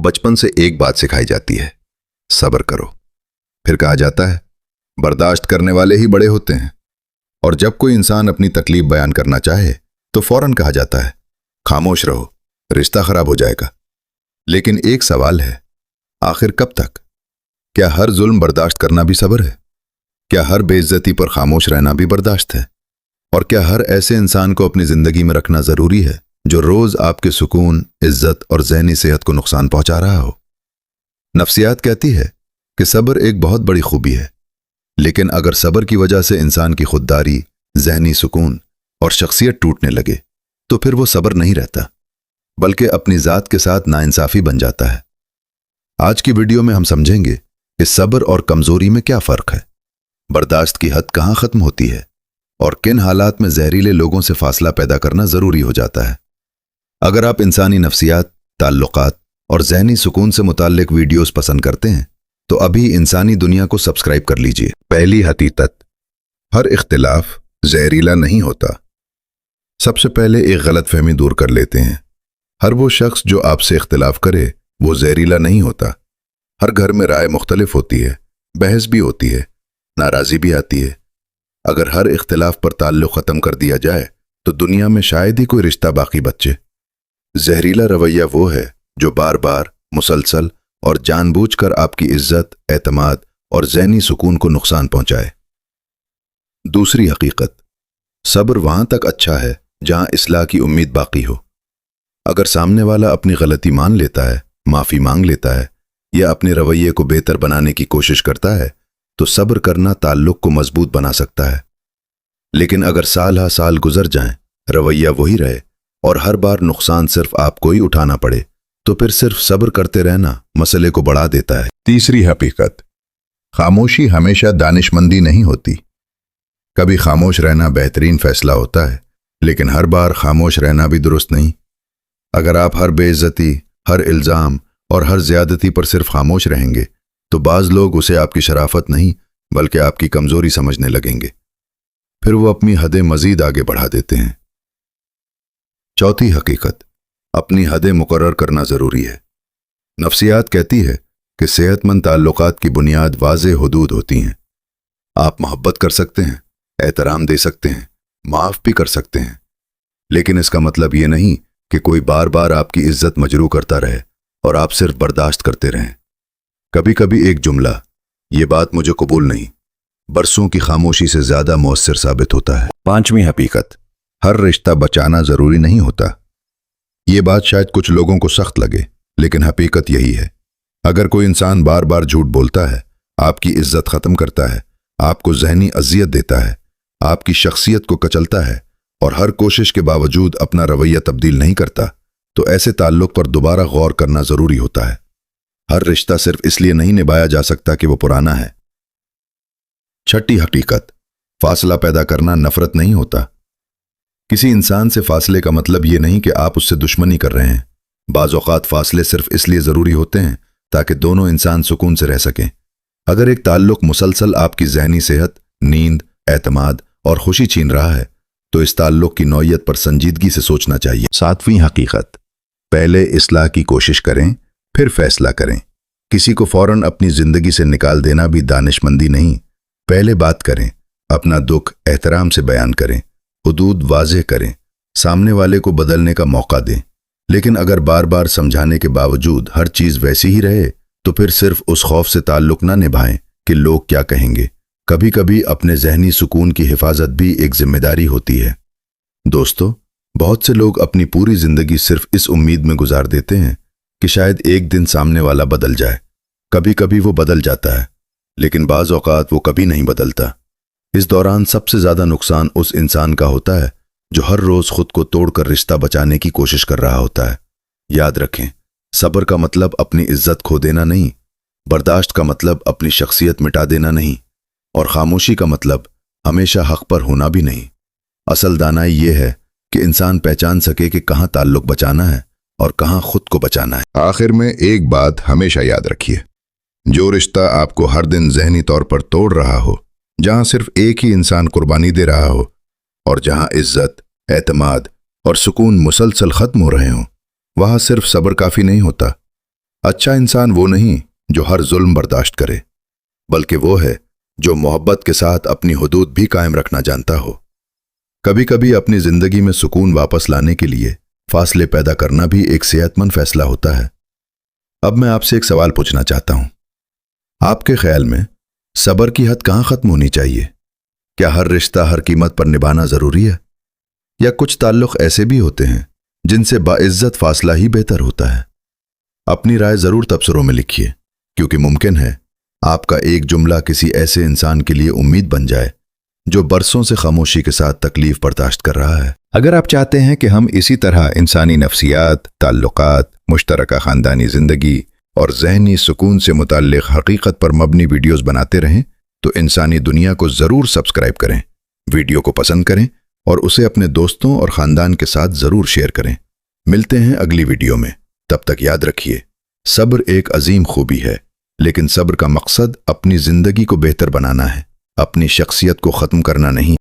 बचपन से एक बात सिखाई जाती है, सब्र करो। फिर कहा जाता है बर्दाश्त करने वाले ही बड़े होते हैं। और जब कोई इंसान अपनी तकलीफ बयान करना चाहे तो फौरन कहा जाता है खामोश रहो, रिश्ता खराब हो जाएगा। लेकिन एक सवाल है, आखिर कब तक? क्या हर जुल्म बर्दाश्त करना भी सब्र है? क्या हर बेइज्जती पर खामोश रहना भी बर्दाश्त है? और क्या हर ऐसे इंसान को अपनी जिंदगी में रखना जरूरी है जो रोज आपके सुकून, इज्जत और ज़हनी सेहत को नुकसान पहुंचा रहा हो? नफ्सियात कहती है कि सब्र एक बहुत बड़ी खूबी है, लेकिन अगर सब्र की वजह से इंसान की खुददारी, ज़हनी सुकून और शख्सियत टूटने लगे तो फिर वो सब्र नहीं रहता, बल्कि अपनी ज़ात के साथ नाइंसाफी बन जाता है। आज की वीडियो में हम समझेंगे कि सब्र और कमजोरी में क्या फ़र्क है, बर्दाश्त की हद कहाँ ख़त्म होती है और किन हालात में जहरीले लोगों से फासला पैदा करना ज़रूरी हो जाता है। अगर आप इंसानी नफ्सियात, ताल्लुकात और ज़हनी सुकून से मुताल्लिक वीडियोस पसंद करते हैं तो अभी इंसानी दुनिया को सब्सक्राइब कर लीजिए। पहली हकीकत, हर इख्तिलाफ जहरीला नहीं होता। सबसे पहले एक गलतफहमी दूर कर लेते हैं, हर वो शख्स जो आपसे इख्तिलाफ करे वो जहरीला नहीं होता। हर घर में राय मुख्तलिफ होती है, बहस भी होती है, नाराज़ी भी आती है। अगर हर इख्तिलाफ पर ताल्लुक़ ख़त्म कर दिया जाए तो दुनिया में शायद ही कोई रिश्ता बाकी बचे। जहरीला रवैया वो है जो बार बार, मुसलसल और जानबूझकर आपकी इज्जत, एतमाद और ज़हनी सुकून को नुकसान पहुंचाए। दूसरी हकीकत, सब्र वहां तक अच्छा है जहां इस्लाह की उम्मीद बाकी हो। अगर सामने वाला अपनी गलती मान लेता है, माफ़ी मांग लेता है या अपने रवैये को बेहतर बनाने की कोशिश करता है तो सब्र करना ताल्लुक़ को मजबूत बना सकता है। लेकिन अगर साल हा साल गुजर जाएं, रवैया वही रहे और हर बार नुकसान सिर्फ आपको ही उठाना पड़े तो फिर सिर्फ सब्र करते रहना मसले को बढ़ा देता है। तीसरी हकीकत, खामोशी हमेशा दानिशमंदी नहीं होती। कभी खामोश रहना बेहतरीन फैसला होता है, लेकिन हर बार खामोश रहना भी दुरुस्त नहीं। अगर आप हर बेइज्जती, हर इल्ज़ाम और हर ज़्यादती पर सिर्फ खामोश रहेंगे तो बाज़ लोग उसे आपकी शराफत नहीं बल्कि आपकी कमज़ोरी समझने लगेंगे। फिर वो अपनी हदें मज़ीद आगे बढ़ा देते हैं। चौथी हकीकत, अपनी हदें मुकर्रर करना ज़रूरी है। नफ्सियात कहती है कि सेहतमंद ताल्लुकात की बुनियाद वाज़ेह हुदूद होती हैं। आप मोहब्बत कर सकते हैं, एहतराम दे सकते हैं, माफ़ भी कर सकते हैं, लेकिन इसका मतलब ये नहीं कि कोई बार बार आपकी इज्जत मजरूह करता रहे और आप सिर्फ बर्दाश्त करते रहें। कभी कभी एक जुमला, ये बात मुझे कबूल नहीं, बरसों की खामोशी से ज़्यादा मौसर साबित होता है। पांचवी हकीकत, हर रिश्ता बचाना ज़रूरी नहीं होता। ये बात शायद कुछ लोगों को सख्त लगे, लेकिन हकीकत यही है। अगर कोई इंसान बार बार झूठ बोलता है, आपकी इज्जत ख़त्म करता है, आपको ज़हनी अज़ियत देता है, आपकी शख्सियत को कचलता है और हर कोशिश के बावजूद अपना रवैया तब्दील नहीं करता, तो ऐसे ताल्लुक़ पर दोबारा गौर करना ज़रूरी होता है। हर रिश्ता सिर्फ इसलिए नहीं निभाया जा सकता कि वो पुराना है। छठी हकीकत, फासला पैदा करना नफरत नहीं होता। किसी इंसान से फासले का मतलब ये नहीं कि आप उससे दुश्मनी कर रहे हैं। बाज़ औक़ात फासले सिर्फ इसलिए ज़रूरी होते हैं ताकि दोनों इंसान सुकून से रह सकें। अगर एक ताल्लुक़ मुसलसल आपकी ज़हनी सेहत, नींद, एतमाद और खुशी छीन रहा है तो इस ताल्लुक़ की नौइयत पर संजीदगी से सोचना चाहिए। सातवीं हकीकत, पहले इस्लाह की कोशिश करें फिर फैसला करें। किसी को फौरन अपनी ज़िंदगी से निकाल देना भी दानिशमंदी नहीं। पहले बात करें, अपना दुख एहतराम से बयान करें, हुदूद वाज़ेह करें, सामने वाले को बदलने का मौका दें। लेकिन अगर बार बार समझाने के बावजूद हर चीज़ वैसी ही रहे तो फिर सिर्फ उस खौफ से ताल्लुक़ ना निभाएं कि लोग क्या कहेंगे। कभी कभी अपने ज़हनी सुकून की हिफाजत भी एक जिम्मेदारी होती है। दोस्तों, बहुत से लोग अपनी पूरी ज़िंदगी सिर्फ इस उम्मीद में गुजार देते हैं कि शायद एक दिन सामने वाला बदल जाए। कभी कभी वो बदल जाता है, लेकिन बाज़ औक़ात वो कभी नहीं बदलता। इस दौरान सबसे ज़्यादा नुकसान उस इंसान का होता है जो हर रोज़ खुद को तोड़कर रिश्ता बचाने की कोशिश कर रहा होता है। याद रखें, सब्र का मतलब अपनी इज्जत खो देना नहीं, बर्दाश्त का मतलब अपनी शख्सियत मिटा देना नहीं, और खामोशी का मतलब हमेशा हक़ पर होना भी नहीं। असल दानाई ये है कि इंसान पहचान सके कि कहाँ ताल्लुक़ बचाना है और कहाँ खुद को बचाना है। आखिर में एक बात हमेशा याद रखिए, जो रिश्ता आपको हर दिन ज़हनी तौर पर तोड़ रहा हो, जहाँ सिर्फ एक ही इंसान कुर्बानी दे रहा हो और जहाँ इज्जत, एतमाद और सुकून मुसलसल ख़त्म हो रहे हों, वहाँ सिर्फ सब्र काफ़ी नहीं होता। اچھا انسان وہ نہیں جو ہر ظلم برداشت کرے، بلکہ وہ ہے جو محبت کے ساتھ اپنی حدود بھی قائم رکھنا جانتا ہو۔ کبھی کبھی اپنی زندگی میں سکون واپس لانے کے لیے فاصلے پیدا کرنا بھی ایک صحت مند فیصلہ ہوتا ہے۔ اب میں آپ سے ایک سوال پوچھنا چاہتا ہوں۔ آپ کے خیال میں صبر کی حد کہاں ختم ہونی چاہیے؟ کیا ہر رشتہ ہر قیمت پر نبھانا ضروری ہے؟ یا کچھ تعلق ایسے بھی ہوتے ہیں جن سے باعزت فاصلہ ہی بہتر ہوتا ہے؟ اپنی رائے ضرور تبصروں میں لکھیے، کیونکہ ممکن ہے آپ کا ایک جملہ کسی ایسے انسان کے لیے امید بن جائے جو برسوں سے خاموشی کے ساتھ تکلیف برداشت کر رہا ہے۔ اگر آپ چاہتے ہیں کہ ہم اسی طرح انسانی نفسیات، تعلقات، مشترکہ خاندانی زندگی اور ذہنی سکون سے متعلق حقیقت پر مبنی ویڈیوز بناتے رہیں تو انسانی دنیا کو ضرور سبسکرائب کریں، ویڈیو کو پسند کریں اور اسے اپنے دوستوں اور خاندان کے ساتھ ضرور شیئر کریں۔ ملتے ہیں اگلی ویڈیو میں، تب تک یاد رکھیے، صبر ایک عظیم خوبی ہے، لیکن صبر کا مقصد اپنی زندگی کو بہتر بنانا ہے، اپنی شخصیت کو ختم کرنا نہیں۔